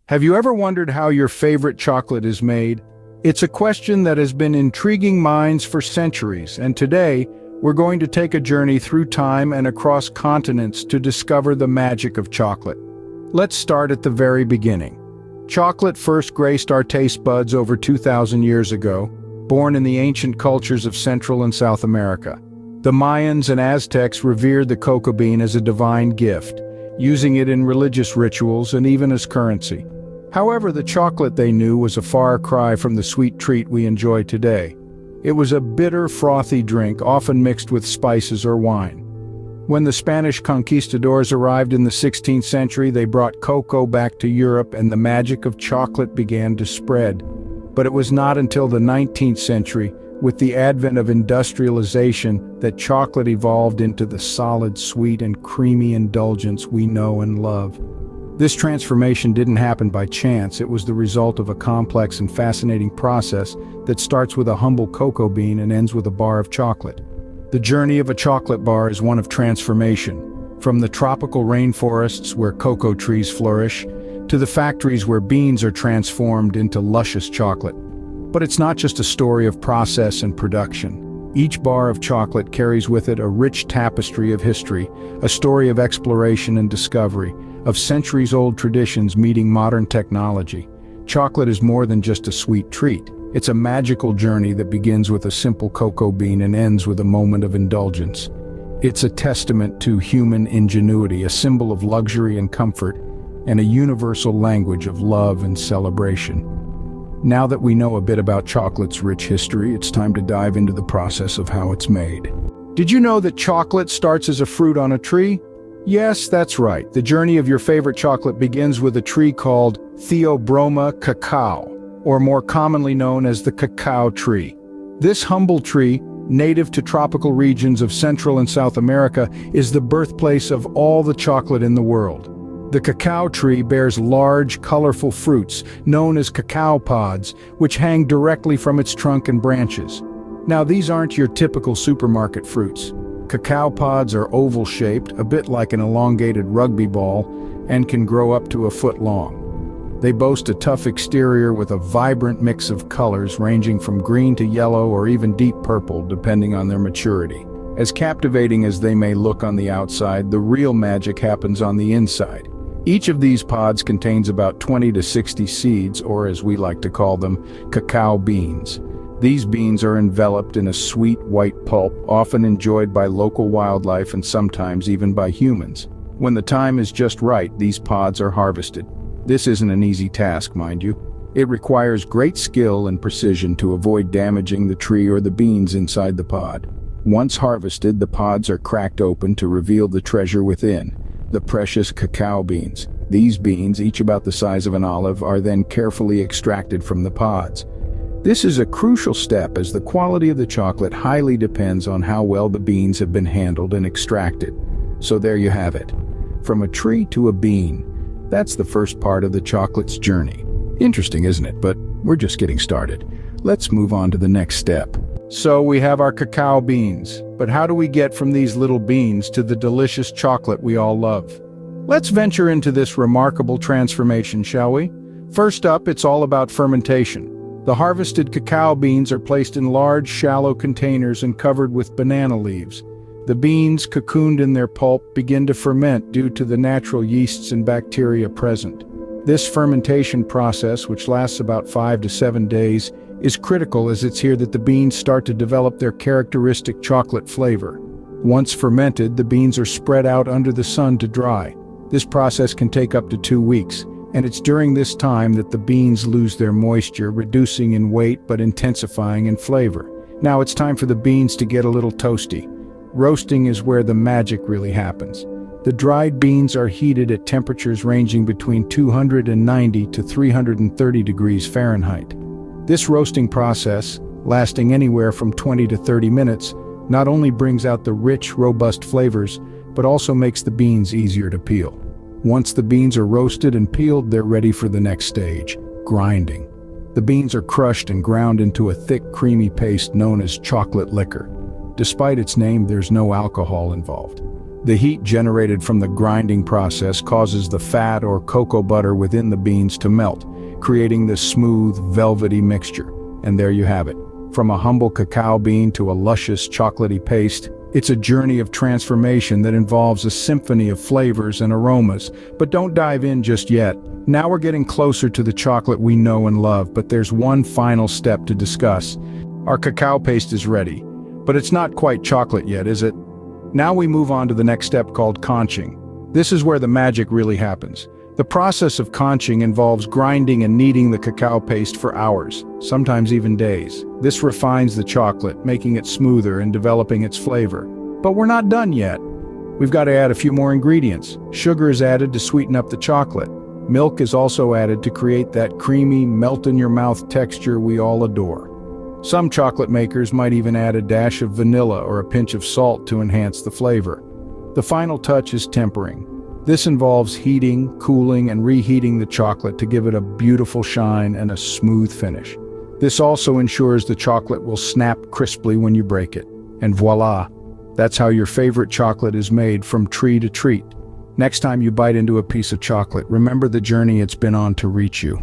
Have you ever wondered how your favorite chocolate is made? It's a question that has been intriguing minds for centuries, and today, we're going to take a journey through time and across continents to discover the magic of chocolate. Let's start at the very beginning. Chocolate first graced our taste buds over 2,000 years ago, born in the ancient cultures of Central and South America. The Mayans and Aztecs revered the cocoa bean as a divine gift, using it in religious rituals and even as currency. However, the chocolate they knew was a far cry from the sweet treat we enjoy today. It was a bitter, frothy drink, often mixed with spices or wine. When the Spanish conquistadors arrived in the 16th century, they brought cocoa back to Europe and the magic of chocolate began to spread. But it was not until the 19th century, with the advent of industrialization, that chocolate evolved into the solid, sweet, and creamy indulgence we know and love. This transformation didn't happen by chance. It was the result of a complex and fascinating process that starts with a humble cocoa bean and ends with a bar of chocolate. The journey of a chocolate bar is one of transformation, from the tropical rainforests where cocoa trees flourish, to the factories where beans are transformed into luscious chocolate. But it's not just a story of process and production. Each bar of chocolate carries with it a rich tapestry of history, a story of exploration and discovery, of centuries-old traditions meeting modern technology. Chocolate is more than just a sweet treat. It's a magical journey that begins with a simple cocoa bean and ends with a moment of indulgence. It's a testament to human ingenuity, a symbol of luxury and comfort, and a universal language of love and celebration. Now that we know a bit about chocolate's rich history, it's time to dive into the process of how it's made. Did you know that chocolate starts as a fruit on a tree? Yes, that's right. The journey of your favorite chocolate begins with a tree called Theobroma cacao, or more commonly known as the cacao tree. This humble tree, native to tropical regions of Central and South America, is the birthplace of all the chocolate in the world. The cacao tree bears large, colorful fruits, known as cacao pods, which hang directly from its trunk and branches. Now, these aren't your typical supermarket fruits. Cacao pods are oval-shaped, a bit like an elongated rugby ball, and can grow up to a foot long. They boast a tough exterior with a vibrant mix of colors ranging from green to yellow or even deep purple, depending on their maturity. As captivating as they may look on the outside, the real magic happens on the inside. Each of these pods contains about 20 to 60 seeds, or as we like to call them, cacao beans. These beans are enveloped in a sweet white pulp, often enjoyed by local wildlife and sometimes even by humans. When the time is just right, these pods are harvested. This isn't an easy task, mind you. It requires great skill and precision to avoid damaging the tree or the beans inside the pod. Once harvested, the pods are cracked open to reveal the treasure within, the precious cacao beans. These beans, each about the size of an olive, are then carefully extracted from the pods. This is a crucial step as the quality of the chocolate highly depends on how well the beans have been handled and extracted. So there you have it. From a tree to a bean. That's the first part of the chocolate's journey. Interesting, isn't it? But we're just getting started. Let's move on to the next step. So we have our cacao beans, but how do we get from these little beans to the delicious chocolate we all love? Let's venture into this remarkable transformation, shall we? First up, it's all about fermentation. The harvested cacao beans are placed in large, shallow containers and covered with banana leaves. The beans, cocooned in their pulp, begin to ferment due to the natural yeasts and bacteria present. This fermentation process, which lasts about 5 to 7 days, is critical as it's here that the beans start to develop their characteristic chocolate flavor. Once fermented, the beans are spread out under the sun to dry. This process can take up to 2 weeks, and it's during this time that the beans lose their moisture, reducing in weight but intensifying in flavor. Now it's time for the beans to get a little toasty. Roasting is where the magic really happens. The dried beans are heated at temperatures ranging between 290 to 330 degrees Fahrenheit. This roasting process, lasting anywhere from 20 to 30 minutes, not only brings out the rich, robust flavors, but also makes the beans easier to peel. Once the beans are roasted and peeled, they're ready for the next stage, grinding. The beans are crushed and ground into a thick, creamy paste known as chocolate liquor. Despite its name, there's no alcohol involved. The heat generated from the grinding process causes the fat or cocoa butter within the beans to melt, creating this smooth, velvety mixture. And there you have it. From a humble cacao bean to a luscious, chocolatey paste, it's a journey of transformation that involves a symphony of flavors and aromas. But don't dive in just yet. Now we're getting closer to the chocolate we know and love, but there's one final step to discuss. Our cacao paste is ready, but it's not quite chocolate yet, is it? Now we move on to the next step called conching. This is where the magic really happens. The process of conching involves grinding and kneading the cacao paste for hours, sometimes even days. This refines the chocolate, making it smoother and developing its flavor. But we're not done yet. We've got to add a few more ingredients. Sugar is added to sweeten up the chocolate. Milk is also added to create that creamy, melt-in-your-mouth texture we all adore. Some chocolate makers might even add a dash of vanilla or a pinch of salt to enhance the flavor. The final touch is tempering. This involves heating, cooling, and reheating the chocolate to give it a beautiful shine and a smooth finish. This also ensures the chocolate will snap crisply when you break it. And voila! That's how your favorite chocolate is made from tree to treat. Next time you bite into a piece of chocolate, remember the journey it's been on to reach you.